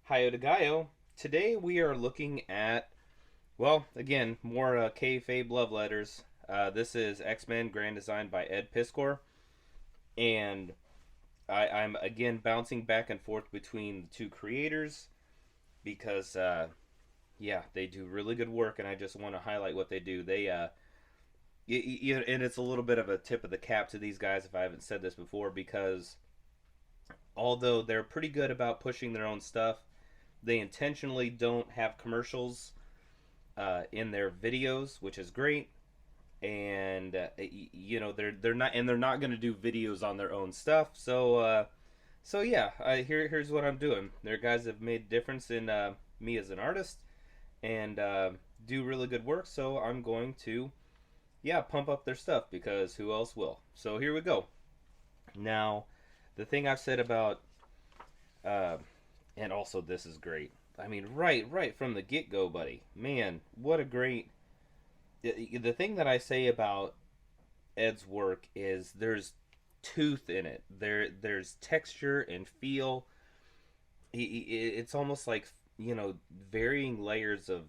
Hiyo to Gaio. Today we are looking at, well, again, more Kayfabe love letters. This is X-Men Grand Design by Ed Piskor. And I'm, again, bouncing back and forth between the two creators because, yeah, they do really good work, and I just want to highlight what they do. And it's a little bit of a tip of the cap to these guys if I haven't said this before, because although they're pretty good about pushing their own stuff, they intentionally don't have commercials in their videos, which is great. And they're not going to do videos on their own stuff. So yeah, here's what I'm doing. Their guys have made a difference in me as an artist and do really good work. So I'm going to pump up their stuff because who else will? So here we go. Now, the thing I've said about uh, and also this is great. I mean, right from the get go, buddy. Man, what a great. The thing that I say about Ed's work is there's tooth in it. There's texture and feel. It's almost like varying layers of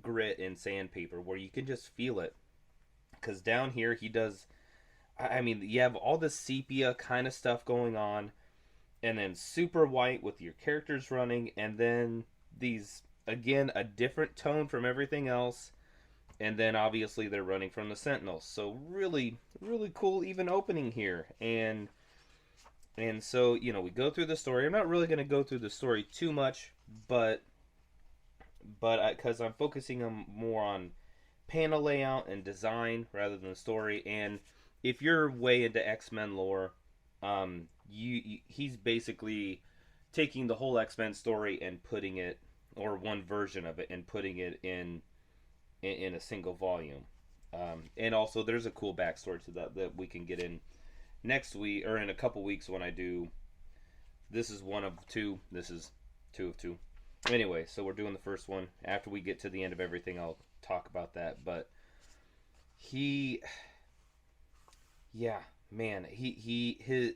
grit and sandpaper where you can just feel it. Because down here he does. I mean, you have all this sepia kind of stuff going on, and then super white with your characters running, and then these again a different tone from everything else, and then obviously they're running from the Sentinels. So really cool even opening here, and so we go through the story. I'm not really going to go through the story too much, but because I'm focusing on more on panel layout and design rather than the story. And if you're way into X-Men lore, he's basically taking the whole X-Men story and putting it, or one version of it, and putting it in a single volume. And also, there's a cool backstory to that we can get in next week or in a couple weeks when I do. This is one of two. This is two of two. Anyway, so we're doing the first one. After we get to the end of everything, I'll talk about that. But he, yeah, man, his.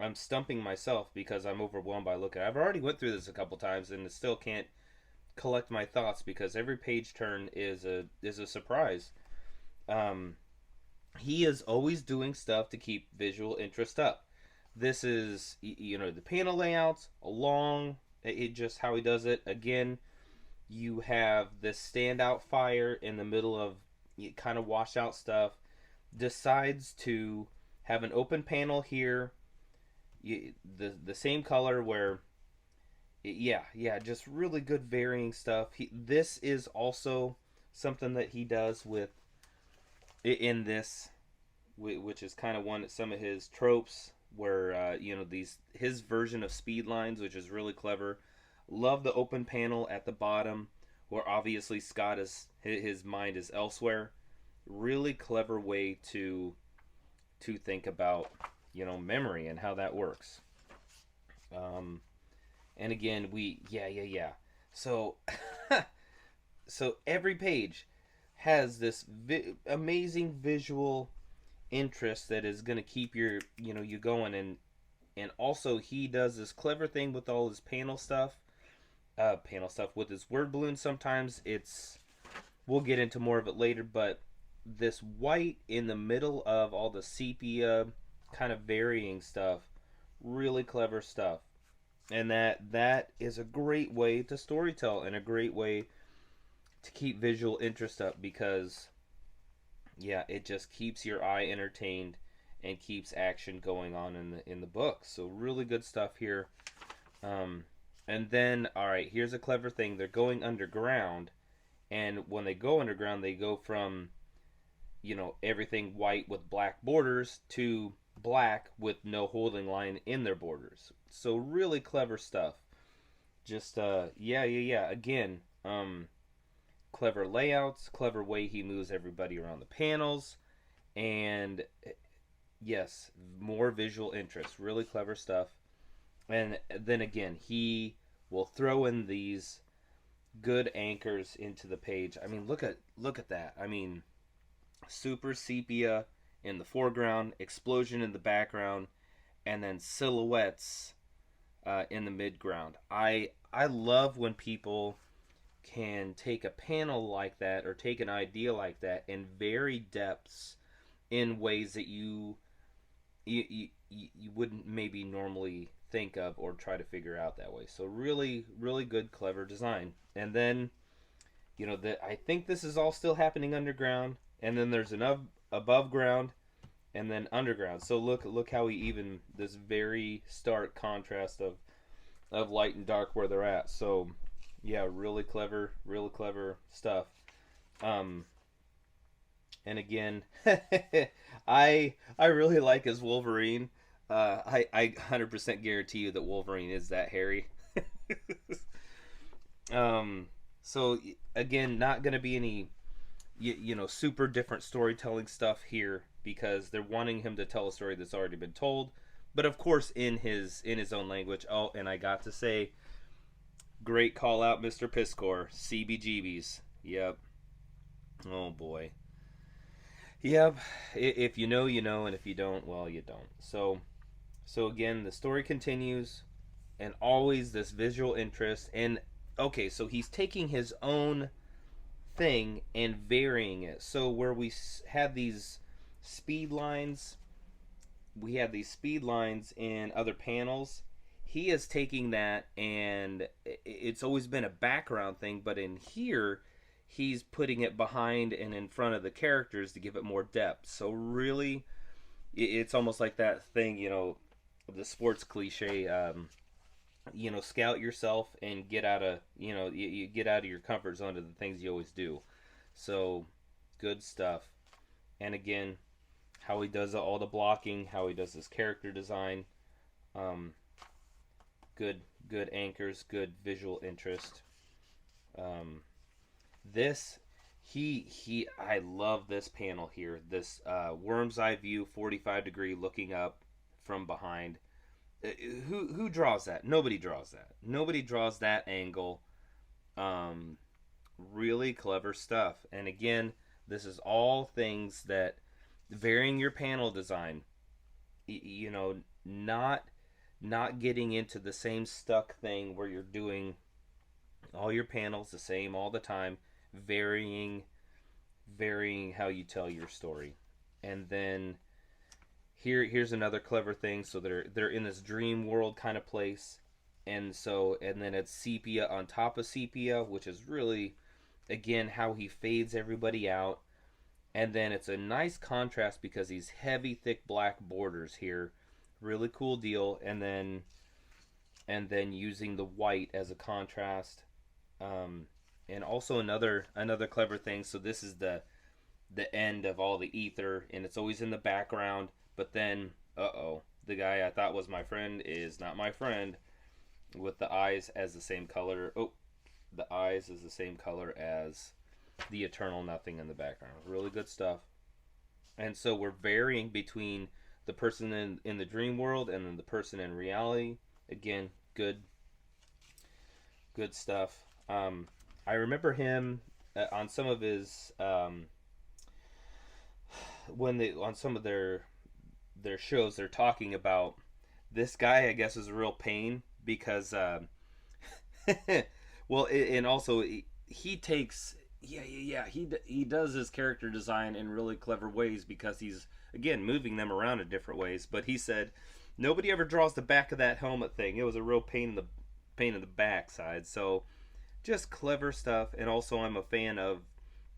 I'm stumping myself because I'm overwhelmed by looking. I've already went through this a couple times and still can't collect my thoughts because every page turn is a surprise. Um, he is always doing stuff to keep visual interest up. This is the panel layouts along. It just how he does it. Again, you have this standout fire in the middle of kind of washout stuff. Decides to have an open panel here, the same color where yeah, just really good varying stuff. This is also something that he does with in this, which is kind of one some of his tropes where these his version of speed lines, which is really clever. Love the open panel at the bottom where obviously Scott is his mind is elsewhere. Really clever way to think about memory and how that works. Um, and again, yeah. So so every page has this amazing visual interest that is going to keep you going, and also he does this clever thing with all his panel stuff with his word balloon. Sometimes it's we'll get into more of it later, but this white in the middle of all the sepia kind of varying stuff, really clever stuff. And that is a great way to storytell and a great way to keep visual interest up because yeah, it just keeps your eye entertained and keeps action going on in the book. So really good stuff here. And then all right, here's a clever thing. They're going underground, and when they go underground, they go from everything white with black borders to black with no holding line in their borders. So really clever stuff. Just yeah. Again, clever layouts, clever way he moves everybody around the panels, and yes, more visual interest. Really clever stuff. And then again, he will throw in these good anchors into the page. I mean, look at that. I mean, super sepia in the foreground, explosion in the background, and then silhouettes in the mid ground. I love when people can take a panel like that or take an idea like that and vary depths in ways that you wouldn't maybe normally think of or try to figure out that way. So really, really good, clever design. And then I think this is all still happening underground, and then there's an above ground, and then underground. So look how he even this very stark contrast of light and dark where they're at. So yeah, really clever stuff. Um, and again, I really like his Wolverine. I 100% guarantee you that Wolverine is that hairy. um, so again, not gonna be any super different storytelling stuff here because they're wanting him to tell a story that's already been told, but of course in his own language. Oh, and I got to say, great call out, Mr. Piskor. CBGBs. Yep. Oh boy. Yep. If you know, you know, and if you don't, well, you don't. So again, the story continues, and always this visual interest. And okay, so he's taking his own thing and varying it. So where we had these speed lines, we had these speed lines in other panels. He is taking that, and it's always been a background thing, but in here, he's putting it behind and in front of the characters to give it more depth. So really, it's almost like that thing, the sports cliche. Scout yourself and get out of you get out of your comfort zone to the things you always do. So good stuff. And again, how he does all the blocking, how he does his character design, um, good anchors, good visual interest. Um, this he I love this panel here. This worm's eye view, 45-degree looking up from behind. Who draws that? Nobody draws that. Nobody draws that angle. Um, really clever stuff. And again, this is all things that varying your panel design. Not getting into the same stuck thing where you're doing all your panels the same all the time. Varying how you tell your story. And then here's another clever thing. So they're in this dream world kind of place, and then it's sepia on top of sepia, which is really again how he fades everybody out. And then it's a nice contrast because these heavy thick black borders here, really cool deal. And then using the white as a contrast. And also another clever thing. So this is the end of all the ether, and it's always in the background. But then, the guy I thought was my friend is not my friend, with the eyes as the same color. Oh, the eyes is the same color as the eternal nothing in the background. Really good stuff. And so we're varying between the person in the dream world and then the person in reality. Again, good stuff. I remember him on some of his when they on some of their shows, they're talking about this guy. I guess is a real pain because well, and also he takes he does his character design in really clever ways because he's again moving them around in different ways. But he said nobody ever draws the back of that helmet thing. It was a real pain in the backside. So just clever stuff. And also I'm a fan of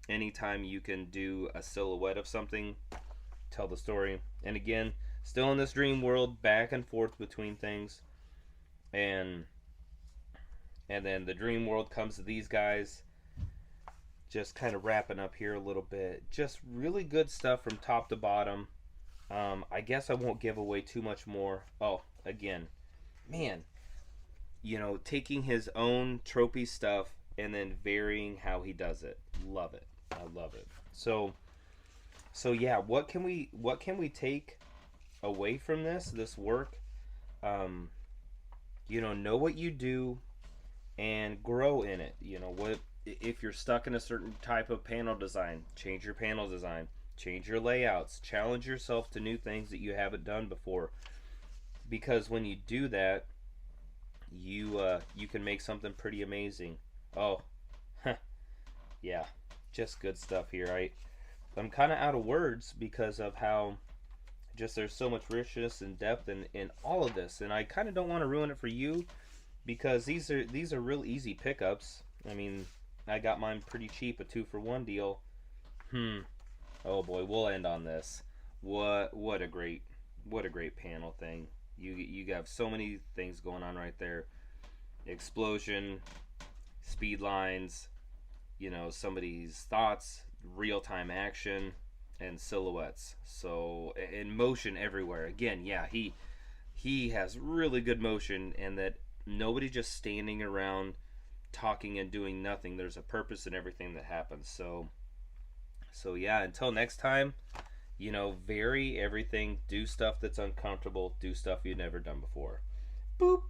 anytime you can do a silhouette of something, tell the story. And again, still in this dream world, back and forth between things. And then the dream world comes to these guys. Just kind of wrapping up here a little bit. Just really good stuff from top to bottom. I guess I won't give away too much more. Oh, again, man, taking his own tropey stuff and then varying how he does it. Love it. I love it. So yeah, what can we take away from this work? Know what you do and grow in it. What if you're stuck in a certain type of panel design, change your panel design, change your layouts, challenge yourself to new things that you haven't done before. Because when you do that, you can make something pretty amazing. Oh, yeah, just good stuff here. I'm kind of out of words because of how just there's so much richness and depth in all of this, and I kind of don't want to ruin it for you because these are real easy pickups. I mean, I got mine pretty cheap, a 2-for-1 deal. Hmm. Oh boy, we'll end on this. What a great panel thing. You have so many things going on right there. Explosion, speed lines, somebody's thoughts, real time action, and silhouettes. So in motion everywhere. Again, yeah, he has really good motion, and that nobody just standing around talking and doing nothing. There's a purpose in everything that happens. So yeah, until next time, vary everything, do stuff that's uncomfortable, do stuff you've never done before. Boop.